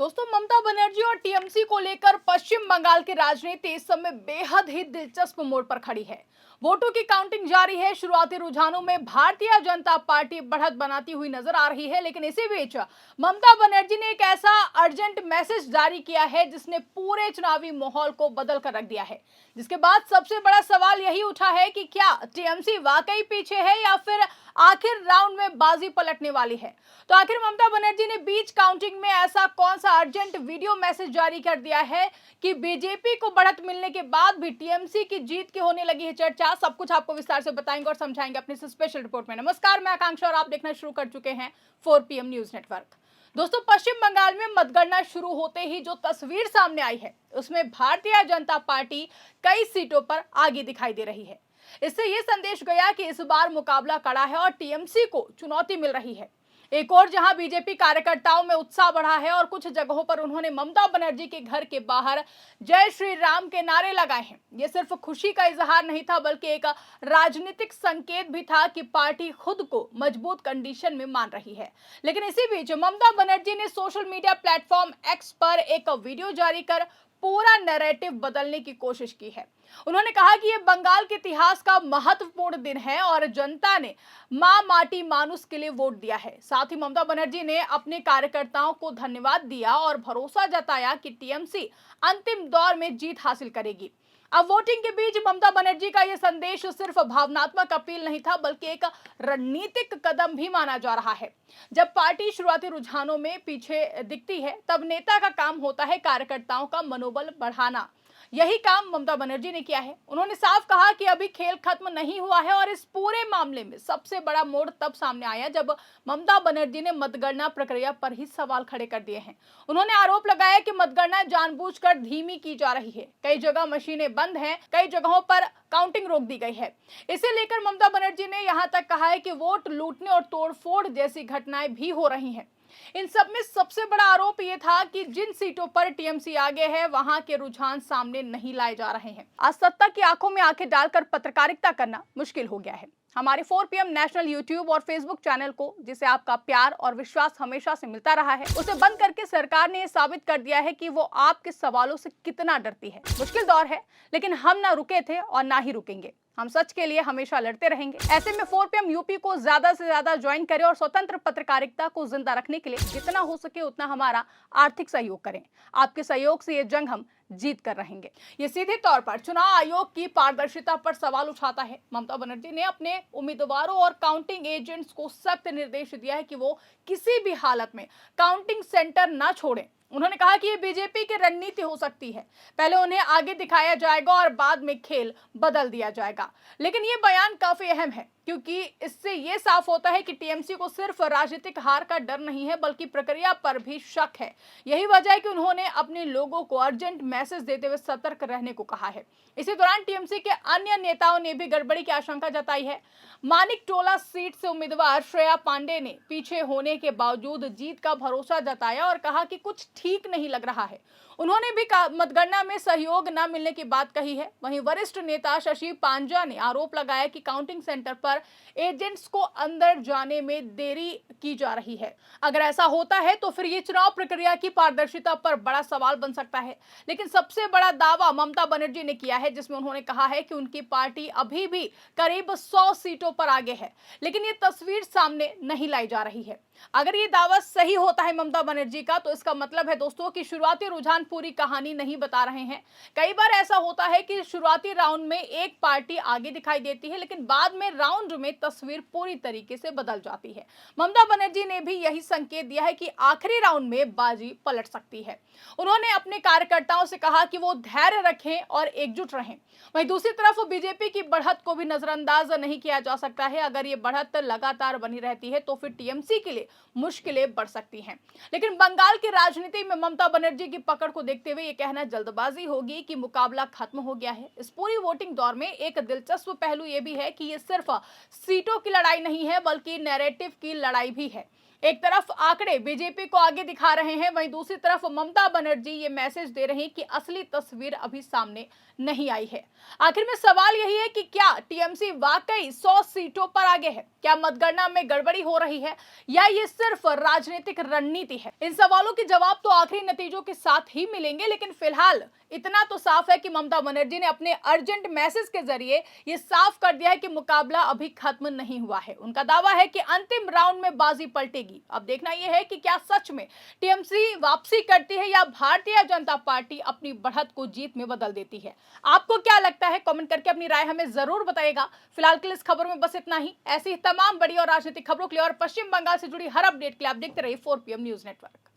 दोस्तों, ममता बनर्जी और टीएमसी को लेकर पश्चिम बंगाल की राजनीति इस समय बेहद ही दिलचस्प मोड़ पर खड़ी है। वोटों की काउंटिंग जारी है। शुरुआती रुझानों में भारतीय जनता पार्टी बढ़त बनाती हुई नजर आ रही है, लेकिन इसी बीच ममता बनर्जी ने एक ऐसा अर्जेंट मैसेज जारी किया है जिसने पूरे चुनावी माहौल को बदल कर रख दिया है। जिसके बाद सबसे बड़ा सवाल यही उठा है कि क्या टीएमसी वाकई पीछे है या फिर आखिर राउंड में बाजी पलटने वाली है। तो आखिर ममता बनर्जी ने बीच काउंटिंग में ऐसा कौन सा अर्जेंट वीडियो मैसेज जारी कर दिया है कि बीजेपी को बढ़त मिलने के बाद भी टीएमसी की जीत की होने लगी है चर्चा। सब कुछ आपको विस्तार से बताएंगे और समझाएंगे अपनी स्पेशल रिपोर्ट में। नमस्कार, मैं आकांक्षा और आप देखना शुरू कर चुके हैं 4 PM न्यूज नेटवर्क। दोस्तों, पश्चिम बंगाल में मतगणना शुरू होते ही जो तस्वीर सामने आई है उसमें भारतीय जनता पार्टी कई सीटों पर आगे दिखाई दे रही है। इससे यह संदेश गया कि इस बार मुकाबला कड़ा है और टीएमसी को चुनौती मिल रही है। एक और जहां बीजेपी कार्यकर्ताओं में उत्साह बढ़ा है और कुछ जगहों पर उन्होंने ममता बनर्जी के घर के बाहर जय श्री राम के नारे लगाए हैं। यह सिर्फ खुशी का इजहार नहीं था, बल्कि एक राजनीतिक संकेत भी था कि पार्टी खुद को मजबूत कंडीशन में मान रही है। लेकिन इसी बीच ममता बनर्जी ने सोशल मीडिया प्लेटफॉर्म एक्स पर एक वीडियो जारी कर पूरा नैरेटिव बदलने की कोशिश की है। उन्होंने कहा कि यह बंगाल के इतिहास का महत्वपूर्ण दिन है और जनता ने मां माटी मानुस के लिए वोट दिया है। साथ ही ममता बनर्जी ने अपने कार्यकर्ताओं को धन्यवाद दिया और भरोसा जताया कि टीएमसी अंतिम दौर में जीत हासिल करेगी। अब वोटिंग के बीच ममता बनर्जी का यह संदेश सिर्फ भावनात्मक अपील नहीं था, बल्कि एक रणनीतिक कदम भी माना जा रहा है। जब पार्टी शुरुआती रुझानों में पीछे दिखती है, तब नेता का काम होता है कार्यकर्ताओं का मनोबल बढ़ाना। यही काम ममता बनर्जी ने किया है। उन्होंने साफ कहा कि अभी खेल खत्म नहीं हुआ है और इस पूरे मामले में सबसे बड़ा मोड़ तब सामने आया जब ममता बनर्जी ने मतगणना प्रक्रिया पर ही सवाल खड़े कर दिए हैं। उन्होंने आरोप लगाया कि मतगणना जानबूझकर धीमी की जा रही है। कई जगह मशीनें बंद हैं, कई जगहों पर काउंटिंग रोक दी गई है। इसे लेकर ममता बनर्जी ने यहां तक कहा है कि वोट लूटने और तोड़फोड़ जैसी घटनाएं भी हो रही हैं। इन सब में सबसे बड़ा आरोप यह था कि जिन सीटों पर टीएमसी आगे है, वहां के रुझान सामने नहीं लाए जा रहे हैं। आज सत्ता की आंखों में आंखें डालकर पत्रकारिता करना मुश्किल हो गया है। हमारे 4 PM नेशनल यूट्यूब और फेसबुक चैनल को, जिसे आपका प्यार और विश्वास हमेशा से मिलता रहा है, उसे बंद करके सरकार ने यह साबित कर दिया है कि वो आपके सवालों से कितना डरती है। मुश्किल दौर है, लेकिन हम ना रुके थे और ना ही रुकेंगे। हम सच के लिए हमेशा लड़ते रहेंगे। ऐसे में 4 PM यूपी को ज्यादा से ज्यादा ज्वाइन करें और स्वतंत्र पत्रकारिता को जिंदा रखने के लिए जितना हो सके उतना हमारा आर्थिक सहयोग करें। आपके सहयोग से ये जंग हम जीत कर रहेंगे। ये सीधे तौर पर चुनाव आयोग की पारदर्शिता पर सवाल उठाता है। ममता बनर्जी ने अपने उम्मीदवारों और काउंटिंग एजेंट्स को सख्त निर्देश दिया है कि वो किसी भी हालत में काउंटिंग सेंटर न छोड़ें। उन्होंने कहा कि ये बीजेपी की रणनीति हो सकती है, पहले उन्हें आगे दिखाया जाएगा और बाद में खेल बदल दिया जाएगा। लेकिन ये बयान काफी अहम है, क्योंकि इससे ये साफ होता है कि टीएमसी को सिर्फ राजनीतिक हार का डर नहीं है, बल्कि प्रक्रिया पर भी शक है। यही वजह है कि उन्होंने अपने लोगों को अर्जेंट मैसेज देते हुए सतर्क रहने को कहा है। इसी दौरान टीएमसी के अन्य नेताओं ने भी गड़बड़ी की आशंका जताई है। मानिक टोला सीट से उम्मीदवार श्रेया पांडे ने पीछे होने के बावजूद जीत का भरोसा जताया और कहा कि कुछ ठीक नहीं लग रहा है। उन्होंने भी मतगणना में सहयोग न मिलने की बात कही है। वहीं वरिष्ठ नेता शशि पांजा ने आरोप लगाया कि काउंटिंग सेंटर पर एजेंट्स को अंदर जाने में देरी की जा रही है। अगर ऐसा होता है तो फिर ये चुनाव प्रक्रिया की पारदर्शिता पर बड़ा सवाल बन सकता है। लेकिन सबसे बड़ा दावा ममता बनर्जी ने किया है, जिसमें उन्होंने कहा है कि उनकी पार्टी अभी भी करीब 100 सीटों पर आगे है, लेकिन ये तस्वीर सामने नहीं लाई जा रही है। अगर ये दावा सही होता है ममता बनर्जी का, तो इसका मतलब है दोस्तों कि शुरुआती रुझान पूरी कहानी नहीं बता रहे हैं। कई बार ऐसा होता है कि शुरुआती राउंड में एक पार्टी आगे दिखाई देती है, लेकिन बाद में राउंड में तस्वीर पूरी तरीके से बदल जाती है। ममता बनर्जी ने भी यही संकेत दिया है कि आखिरी राउंड में बाजी पलट सकती है। उन्होंने अपने कार्यकर्ताओं से कहा कि वो धैर्य रखें और एकजुट रहें। वहीं दूसरी तरफ बीजेपी की बढ़त को भी नजरअंदाज नहीं किया जा सकता है। अगर ये बढ़त लगातार बनी रहती है तो फिर टीएमसी के लिए मुश्किलें बढ़ सकती हैं। लेकिन बंगाल की राजनीति में ममता बनर्जी की पकड़ को देखते हुए ये कहना जल्दबाजी होगी कि मुकाबला खत्म हो गया है। इस पूरी वोटिंग दौर में एक दिलचस्प पहलू ये भी है कि ये सिर्फ सीटों की लड़ाई नहीं है, बल्कि नैरेटिव की लड़ाई भी है। एक तरफ आंकड़े बीजेपी को आगे दिखा रहे हैं, वहीं दूसरी तरफ ममता बनर्जी ये मैसेज दे रही हैं कि असली तस्वीर अभी सामने नहीं आई है। आखिर में सवाल यही है कि क्या टीएमसी वाकई 100 सीटों पर आगे है? क्या मतगणना में गड़बड़ी हो रही है या ये सिर्फ राजनीतिक रणनीति है? इन सवालों के जवाब तो आखिरी नतीजों के साथ ही मिलेंगे, लेकिन फिलहाल इतना तो साफ है कि ममता बनर्जी ने अपने अर्जेंट मैसेज के जरिए ये साफ कर दिया है कि मुकाबला अभी खत्म नहीं हुआ है। उनका दावा है कि अंतिम राउंड में बाजी पलटेगी। अब देखना यह है कि क्या सच में टीएमसी वापसी करती है या भारतीय जनता पार्टी अपनी बढ़त को जीत में बदल देती है। आपको क्या लगता है? कमेंट करके अपनी राय हमें जरूर बताइएगा। फिलहाल के लिए इस खबर में बस इतना ही। ऐसी ही तमाम बड़ी और राजनीतिक खबरों के लिए और पश्चिम बंगाल से जुड़ी हर अपडेट के लिए आप देखते रहिए 4 PM न्यूज नेटवर्क।